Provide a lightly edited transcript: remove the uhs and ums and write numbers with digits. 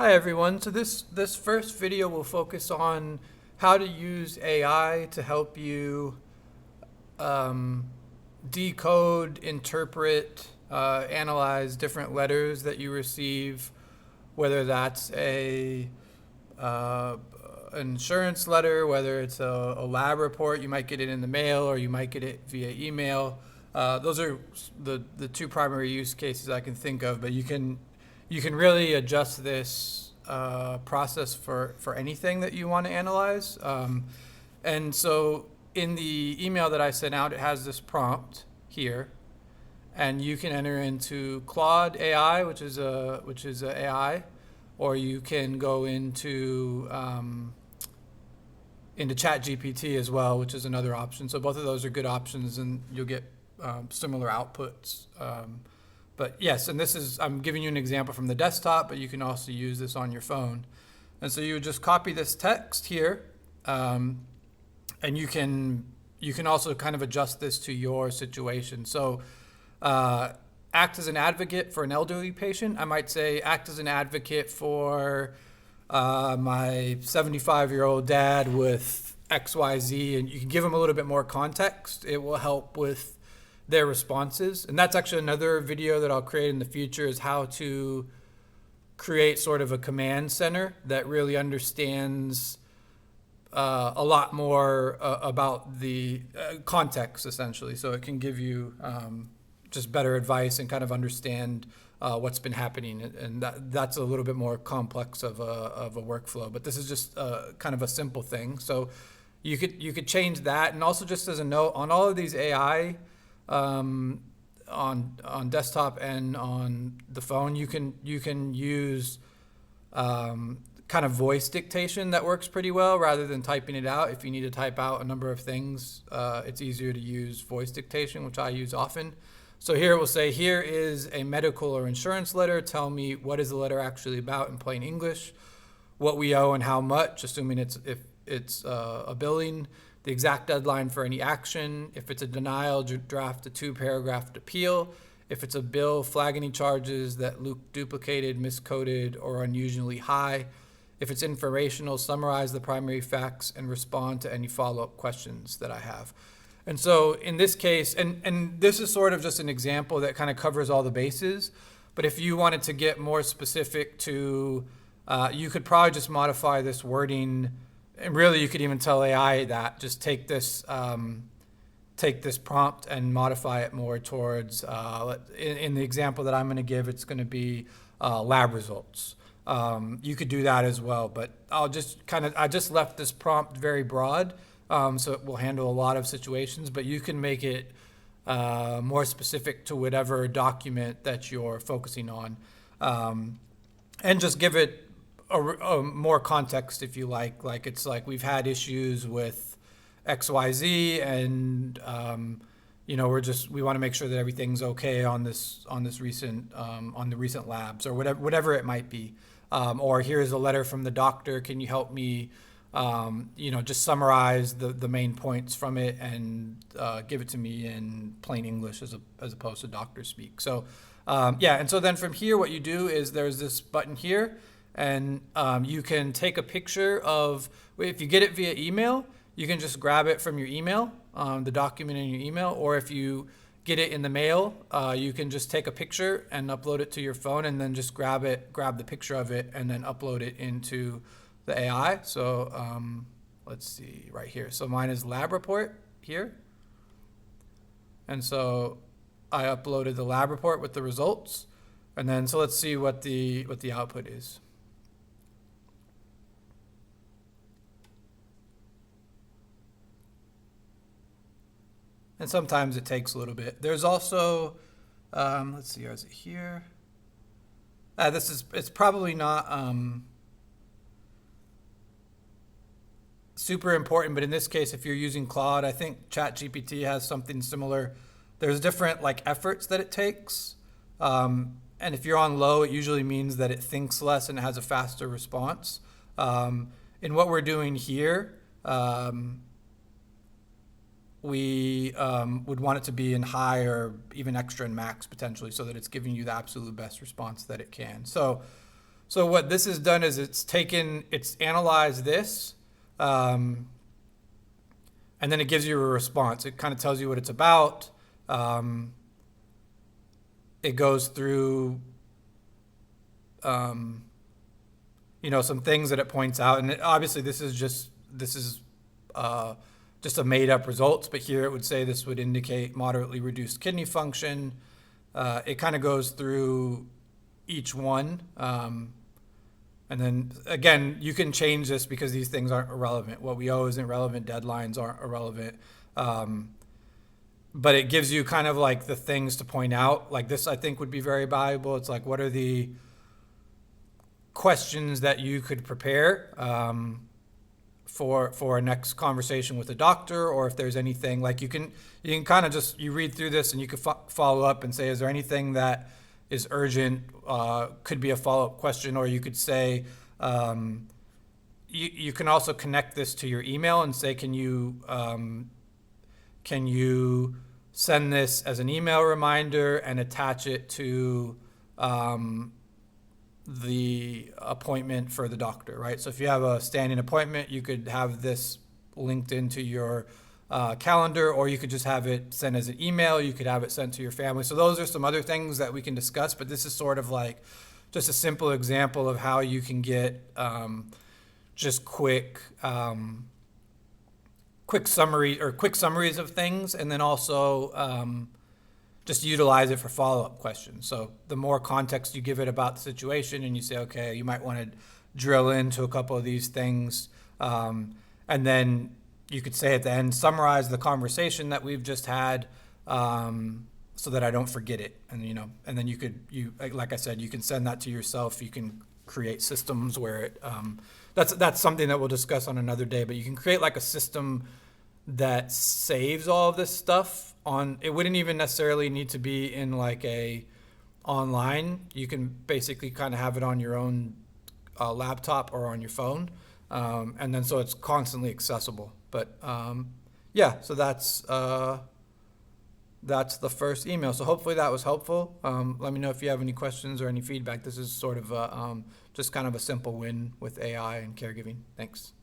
Hi everyone. So this first video will focus on how to use AI to help you decode, interpret, analyze different letters that you receive, whether that's an insurance letter, whether it's a lab report. You might get it in the mail or you might get it via email. Those are the two primary use cases I can think of, but you can really adjust this process for anything that you want to analyze. And so in the email that I sent out, it has this prompt here, and you can enter into Claude AI, which is a AI, or you can go into ChatGPT as well, which is another option. So both of those are good options, and you'll get similar outputs. But yes, and I'm giving you an example from the desktop, but you can also use this on your phone. And so you would just copy this text here, and you can also kind of adjust this to your situation. So act as an advocate for an elderly patient. I might say act as an advocate for my 75-year-old dad with XYZ, and you can give them a little bit more context. It will help with their responses. And that's actually another video that I'll create in the future, is how to create sort of a command center that really understands a lot more about the context, essentially. So it can give you just better advice and kind of understand what's been happening. And that's a little bit more complex of a workflow, but this is just kind of a simple thing. So you could change that. And also, just as a note, on all of these AI on desktop and on the phone, you can use kind of voice dictation that works pretty well rather than typing it out. If you need to type out a number of things, it's easier to use voice dictation, which I use often. So here it will say, here is a medical or insurance letter. Tell me, what is the letter actually about in plain English, what we owe and how much, assuming if it's a billing, the exact deadline for any action. If it's a denial, draft a 2-paragraph appeal. If it's a bill, flag any charges that look duplicated, miscoded, or unusually high. If it's informational, summarize the primary facts and respond to any follow-up questions that I have. And so in this case, and this is sort of just an example that kind of covers all the bases, but if you wanted to get more specific to, you could probably just modify this wording. And really, you could even tell AI that just take this prompt and modify it more towards, in the example that I'm going to give, it's going to be lab results. You could do that as well, but I just left this prompt very broad, so it will handle a lot of situations, but you can make it more specific to whatever document that you're focusing on, and just give it a more context, if you like. Like, it's like, we've had issues with XYZ, and we want to make sure that everything's okay on the recent labs, or whatever it might be. Or here's a letter from the doctor. Can you help me just summarize the main points from it and give it to me in plain English as opposed to doctor speak. So and so then from here, what you do is there's this button here, and you can take a picture of, if you get it via email, you can just grab it from your email, the document in your email, or if you get it in the mail, you can just take a picture and upload it to your phone, and then just grab the picture of it, and then upload it into the AI. So let's see right here. So mine is lab report here. And so I uploaded the lab report with the results. And then, so let's see what the output is. And sometimes it takes a little bit. There's also, let's see, is it here? It's probably not super important, but in this case, if you're using Claude, I think ChatGPT has something similar. There's different efforts that it takes. And if you're on low, it usually means that it thinks less and it has a faster response. In what we're doing here, we would want it to be in high or even extra and max potentially, so that it's giving you the absolute best response that it can. So So what this has done is it's analyzed this, and then it gives you a response. It kind of tells you what it's about. It goes through, some things that it points out, and obviously this is just a made up results. But here it would say this would indicate moderately reduced kidney function. It kind of goes through each one. And then again, you can change this because these things aren't irrelevant. What we owe isn't relevant. Deadlines aren't irrelevant. But it gives you kind of like the things to point out. Like this, I think would be very valuable. It's like, what are the questions that you could prepare for a next conversation with a doctor, or if there's anything like you can kind of just you read through this and you could follow up and say, is there anything that is urgent, could be a follow-up question, or you could say, you can also connect this to your email and say, can you send this as an email reminder and attach it to the appointment for the doctor, right? So if you have a standing appointment, you could have this linked into your calendar, or you could just have it sent as an email. You could have it sent to your family. So those are some other things that we can discuss, but this is sort of like just a simple example of how you can get just quick summaries of things, and then also just utilize it for follow-up questions. So the more context you give it about the situation, and you say, okay, you might want to drill into a couple of these things, and then you could say at the end, summarize the conversation that we've just had, so that I don't forget it. And and then like I said, you can send that to yourself. You can create systems where it that's something that we'll discuss on another day. But you can create like a system that saves all of this stuff on. It wouldn't even necessarily need to be in like a online. You can basically kind of have it on your own laptop or on your phone, and then so it's constantly accessible. But so that's the first email. So hopefully that was helpful. Let me know if you have any questions or any feedback. This is sort of just kind of a simple win with AI and caregiving. Thanks.